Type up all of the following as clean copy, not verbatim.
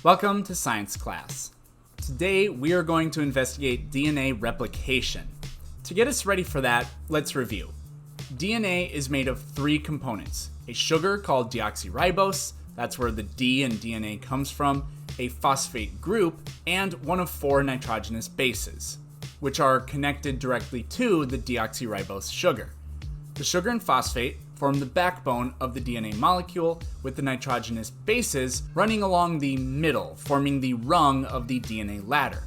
Welcome to science class. Today we are going to investigate DNA replication. To get us ready for that, let's review. DNA is made of three components: a sugar called deoxyribose, that's where the D in DNA comes from, a phosphate group, and one of four nitrogenous bases, which are connected directly to the deoxyribose sugar. The sugar and phosphate form the backbone of the DNA molecule, with the nitrogenous bases running along the middle, forming the rung of the DNA ladder.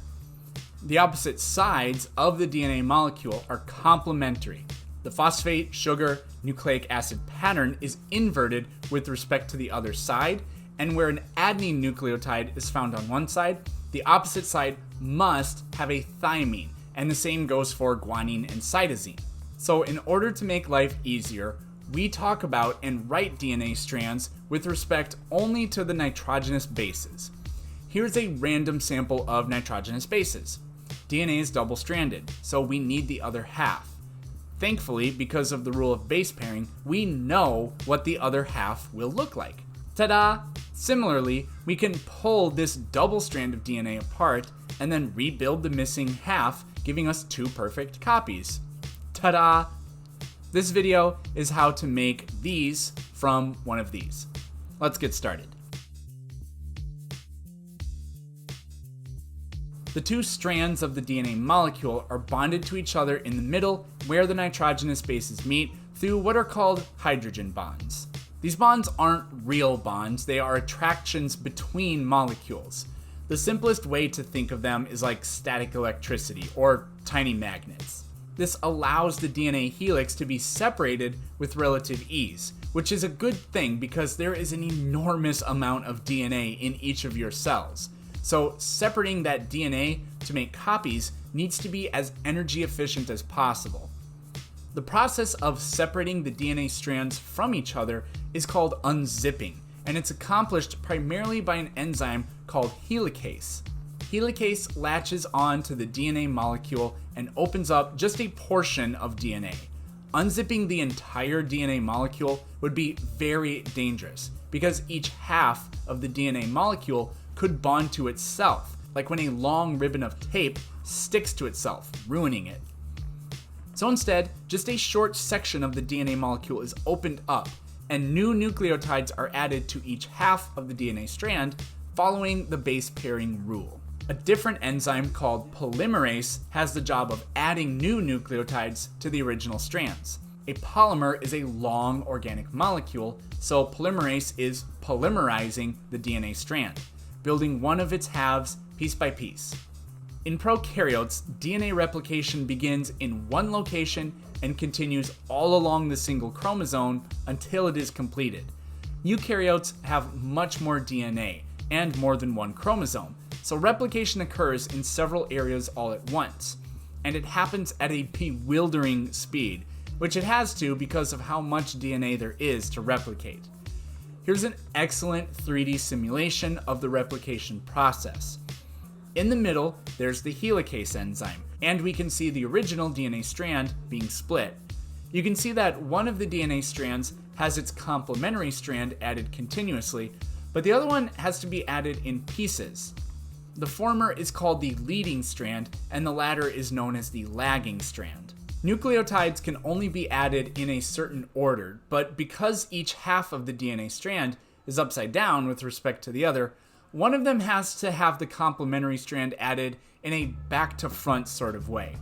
The opposite sides of the DNA molecule are complementary. The phosphate, sugar, nucleic acid pattern is inverted with respect to the other side, and where an adenine nucleotide is found on one side, the opposite side must have a thymine, and the same goes for guanine and cytosine. So in order to make life easier, we talk about and write DNA strands with respect only to the nitrogenous bases. Here's a random sample of nitrogenous bases. DNA is double-stranded, so we need the other half. Thankfully, because of the rule of base pairing, we know what the other half will look like. Ta-da! Similarly, we can pull this double strand of DNA apart and then rebuild the missing half, giving us two perfect copies. Ta-da! This video is how to make these from one of these. Let's get started. The two strands of the DNA molecule are bonded to each other in the middle where the nitrogenous bases meet through what are called hydrogen bonds. These bonds aren't real bonds, they are attractions between molecules. The simplest way to think of them is like static electricity or tiny magnets. This allows the DNA helix to be separated with relative ease, which is a good thing because there is an enormous amount of DNA in each of your cells. So separating that DNA to make copies needs to be as energy efficient as possible. The process of separating the DNA strands from each other is called unzipping, and it's accomplished primarily by an enzyme called helicase. Helicase latches on to the DNA molecule and opens up just a portion of DNA. Unzipping the entire DNA molecule would be very dangerous because each half of the DNA molecule could bond to itself, like when a long ribbon of tape sticks to itself, ruining it. So instead, just a short section of the DNA molecule is opened up, and new nucleotides are added to each half of the DNA strand, following the base pairing rule. A different enzyme called polymerase has the job of adding new nucleotides to the original strands. A polymer is a long organic molecule, so polymerase is polymerizing the DNA strand, building one of its halves piece by piece. In prokaryotes, DNA replication begins in one location and continues all along the single chromosome until it is completed. Eukaryotes have much more DNA and more than one chromosome, so replication occurs in several areas all at once, and it happens at a bewildering speed, which it has to because of how much DNA there is to replicate. Here's an excellent 3D simulation of the replication process. In the middle, there's the helicase enzyme, and we can see the original DNA strand being split. You can see that one of the DNA strands has its complementary strand added continuously, but the other one has to be added in pieces. The former is called the leading strand, and the latter is known as the lagging strand. Nucleotides can only be added in a certain order, but because each half of the DNA strand is upside down with respect to the other, one of them has to have the complementary strand added in a back-to-front sort of way.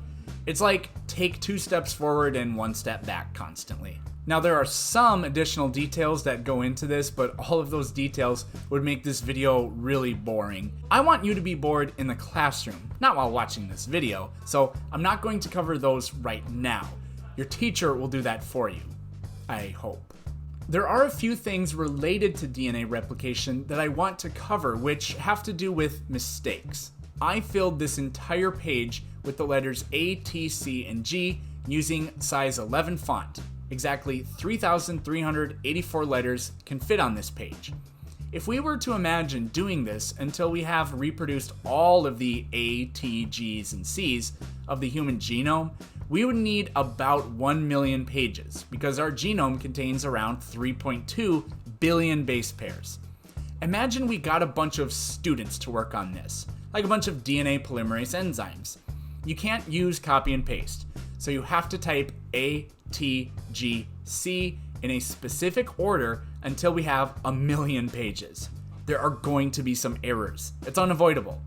It's like take 2 steps forward and 1 step back constantly. Now there are some additional details that go into this, but all of those details would make this video really boring. I want you to be bored in the classroom, not while watching this video, so I'm not going to cover those right now. Your teacher will do that for you, I hope. There are a few things related to DNA replication that I want to cover, which have to do with mistakes. I filled this entire page with the letters A, T, C, and G using size 11 font. Exactly 3,384 letters can fit on this page. If we were to imagine doing this until we have reproduced all of the A, T, Gs, and Cs of the human genome, we would need about 1 million pages because our genome contains around 3.2 billion base pairs. Imagine we got a bunch of students to work on this, like a bunch of DNA polymerase enzymes. You can't use copy and paste, so you have to type A, T, G, C in a specific order until we have 1,000,000 pages. There are going to be some errors. It's unavoidable.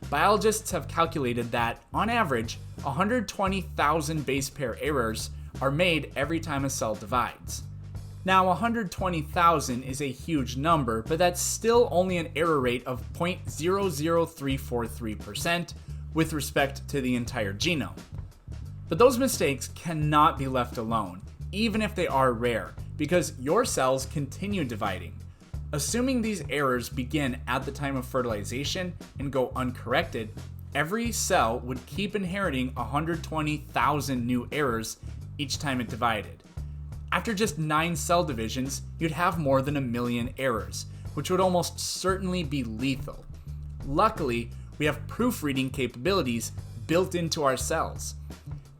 Biologists have calculated that, on average, 120,000 base pair errors are made every time a cell divides. Now, 120,000 is a huge number, but that's still only an error rate of 0.00343% with respect to the entire genome. But those mistakes cannot be left alone, even if they are rare, because your cells continue dividing. Assuming these errors begin at the time of fertilization and go uncorrected, every cell would keep inheriting 120,000 new errors each time it divided. After just 9 cell divisions, you'd have more than 1,000,000 errors, which would almost certainly be lethal. Luckily, we have proofreading capabilities built into our cells.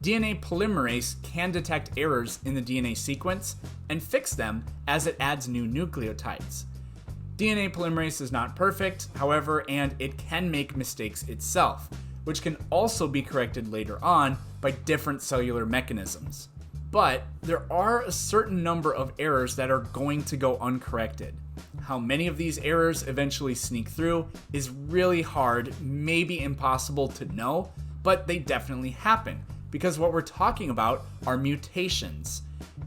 DNA polymerase can detect errors in the DNA sequence and fix them as it adds new nucleotides. DNA polymerase is not perfect, however, and it can make mistakes itself, which can also be corrected later on by different cellular mechanisms. But there are a certain number of errors that are going to go uncorrected. How many of these errors eventually sneak through is really hard, maybe impossible to know, but they definitely happen, because what we're talking about are mutations.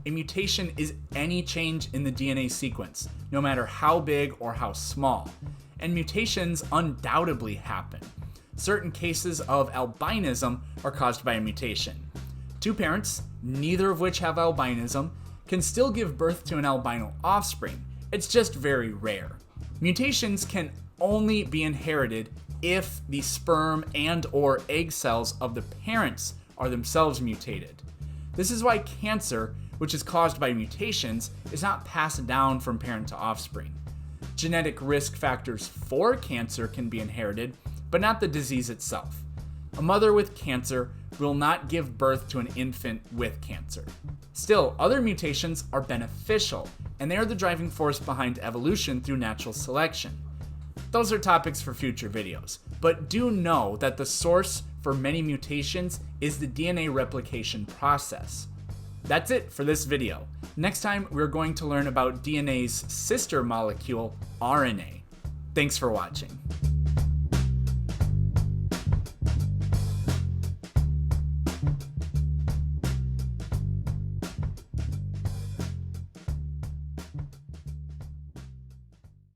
A mutation is any change in the DNA sequence, no matter how big or how small. And mutations undoubtedly happen. Certain cases of albinism are caused by a mutation. 2 parents, neither of which have albinism, can still give birth to an albino offspring. It's just very rare. Mutations can only be inherited if the sperm and/or egg cells of the parents are themselves mutated. This is why cancer, which is caused by mutations, is not passed down from parent to offspring. Genetic risk factors for cancer can be inherited, but not the disease itself. A mother with cancer will not give birth to an infant with cancer. Still, other mutations are beneficial, and they are the driving force behind evolution through natural selection. Those are topics for future videos, but do know that the source for many mutations is the DNA replication process. That's it for this video. Next time, we're going to learn about DNA's sister molecule, RNA. Thanks for watching.